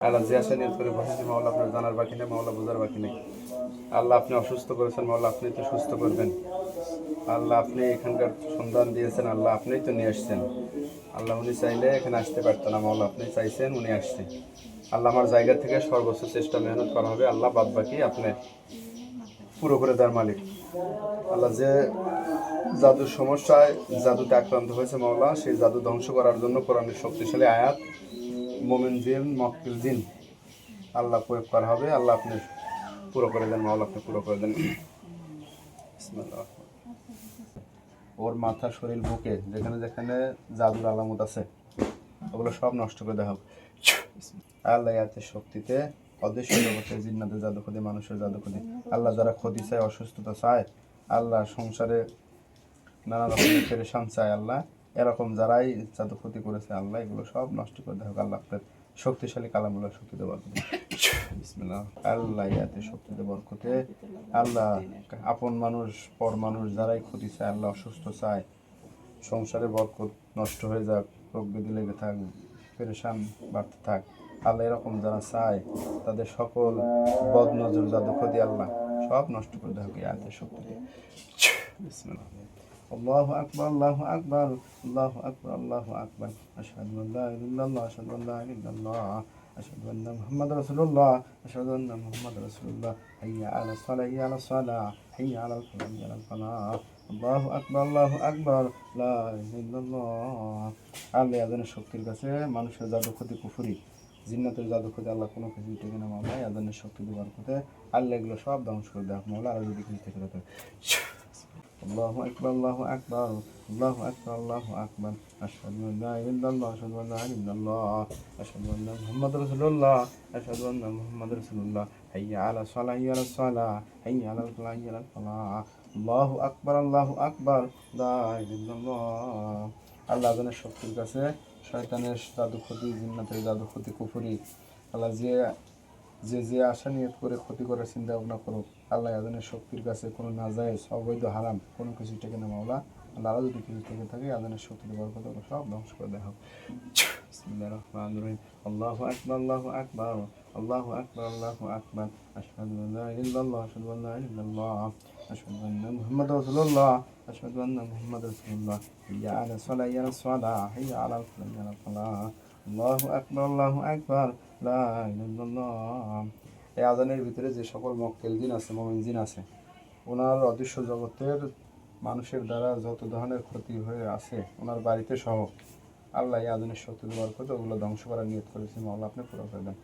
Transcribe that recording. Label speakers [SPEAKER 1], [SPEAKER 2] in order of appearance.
[SPEAKER 1] আল্লাহ যে আশা নিয়ত করে বসেছি মাওলা আপনার জানার বাকি নেই, মাওলা বোঝার বাকি নেই। আল্লাহ আপনি অসুস্থ করেছেন, মাওলা আপনি তো সুস্থ করবেন। আল্লাহ আপনি এখানকার সন্ধান দিয়েছেন, আল্লাহ আপনিই তো নিয়ে আসছেন। আল্লাহ উনি চাইলে এখানে আসতে পারতো না, মাওলা আপনি চাইছেন, উনি আসছে। আল্লাহ আমার জায়গা থেকে সর্বোচ্চ চেষ্টা মেহনত করা হবে, আল্লাহ বাদ বাকি আপনি পুরো করে দেওয়ার মালিক। আল্লাহ যে জাদুর সমস্যায় জাদুতে আক্রান্ত হয়েছে মাওলা, সেই জাদু ধ্বংস করার জন্য কোরআনের শক্তিশালী আয়াত মোমেন জিন মক্কিল জিন আল্লাহ প্রয়োগ করা হবে। আল্লাহ আপনি পুরো করে দেন মাওলা, আপনি পুরো করে দেন। বিসমিল্লাহ। ওর মাথা শরীর বুকে যেখানে যেখানে জাদুর আলামত আছে ওগুলো সব নষ্ট করে দেওয়া হবে আল্লাহ ইয়াতের শক্তিতে। অদৃশ্য জগতের জিন্নাতের জাদু ক্ষতি, মানুষের জাদু ক্ষতি, আল্লাহ যারা ক্ষতি চায়, অসুস্থতা চায়, আল্লাহ সংসারে নানা রকমের পেরেশান চায়, আল্লাহ এরকম যারাই জাদু ক্ষতি করেছে আল্লাহ এগুলো সব নষ্ট করে দেওয়া হোক। আল্লাহ আপনার শক্তিশালী কালামুল্লাহ শক্তিতে বরকতে বিসমিল্লাহ। আল্লাহ ইয়াতে শক্তিতে বরকতে। আল্লাহ আপন মানুষ পর মানুষ যারাই ক্ষতি চায়, আল্লাহ অসুস্থ চায়, সংসারে বরকত নষ্ট হয়ে যাক, রোগ ব্যাধি লেগে থাক, পেরেশান বাড়তে থাক, আল্লাহ এরকম যারা চায় তাদের সকল বদ নজর জাদু ক্ষতি আল্লাহ সব নষ্ট করে দেওয়া হোক ইয়াতের শক্তিতে। বিসমিল্লাহ। আল্লাহু আকবার, আল্লাহু আকবার, আল্লাহু আকবার, আল্লাহু আকবার। আশহাদু আল্লা ইলাহা ইল্লাল্লাহ, আশহাদু আল্লা ইলাহা ইল্লাল্লাহ, আশহাদু আন্না মুহাম্মাদার রাসূলুল্লাহ, আশহাদু আন্না মুহাম্মাদার রাসূলুল্লাহ। হাইয়া আলাস সালাহ, হাইয়া আলাস সালাহ, হাইয়া আলাল ফালাহ, হাইয়া আলাল ফালাহ। আল্লাহু আকবার, আল্লাহু আকবার, লা ইলাহা ইল্লাল্লাহ। আল্লাহ আযানের শক্তির কাছে মানুষের জাদু ক্ষতি কুফরি জিন্নাতের জাদু ক্ষতি আল্লাহ কোনো কিছু টেকে না মাওলা, আযানের শক্তি দেওয়ার কথা আল্লাহ এগুলো সব ধ্বংস করে দেয় মাওলা। আর যদি কিছু থেকে থাকে আল্লাহু আকবার, আল্লাহু আকবার, আল্লাহু আকবার, আল্লাহু আকবার। আশহাদু আল্লা ইলাহা ইল্লাল্লাহ, আশহাদু আল্লা ইলাহা ইল্লাল্লাহ, আশহাদু আন্না মুহাম্মাদার রাসূলুল্লাহ, আশহাদু আন্না মুহাম্মাদার রাসূলুল্লাহ। হাইয়া আলাস সালাহ, হাইয়া আলাস সালাহ, হাইয়া আলাল ফালাহ, হাইয়া আলাল ফালাহ। আল্লাহু আকবার, আল্লাহু আকবার, লা ইলাহা ইল্লাল্লাহ। আল্লাহ আযানের শক্তির কাছে শয়তানের জাদু ক্ষতি, জিন্নাতের জাদু ক্ষতি কুফরি আল্লাহ যে যে যে আশা নিয়ত করে ক্ষতি করার চিন্তা ভাবনা করুক আল্লাহ আযানের শক্তির কাছে কোনো নাজায়েজ অবৈধ হারাম কোনো কিছু থেকে না মাওলা। আল্লাহ আরও যদি কিছু থেকে থাকে আযানের শক্তিতে বরকত ওগুলো সব ধ্বংস করে দেওয়া হোক। বিসমিল্লাহির রহমানির রহিম। আল্লাহু আকবার, আল্লাহু আকবার, আল্লাহু আকবার, আল্লাহু আকবার। আশহাদু আল্লা ইলাহা ইল্লাল্লাহ, আশহাদু আল্লা ইলাহা ইল্লাল্লাহ, আশহাদু আন্না মুহাম্মাদার রাসূলুল্লাহ, আশহাদু আন্না মুহাম্মাদার রাসূলুল্লাহ। হাইয়া আলাস সালাহ, হাইয়া আলাস সালাহ, হাইয়া আলাল ফালাহ, হাইয়া আলাল ফালাহ। আল্লাহু আকবার, আল্লাহু আকবার, লা ইলাহা ইল্লাল্লাহ। এই আযানের ভিতরে যে সকল মক্কেল জিন আছে, মুমিন জিন আছে, ওনার অদৃশ্য জগতের মানুষের দ্বারা যত ধরনের ক্ষতি হয়ে আছে ওনার বাড়িতে সহ আল্লাহ এই আযানের শক্তি ব্যবহার করে ওগুলো ধ্বংস করার নিয়ত করেছে মাওলা, আপনি পুরো করে দেন।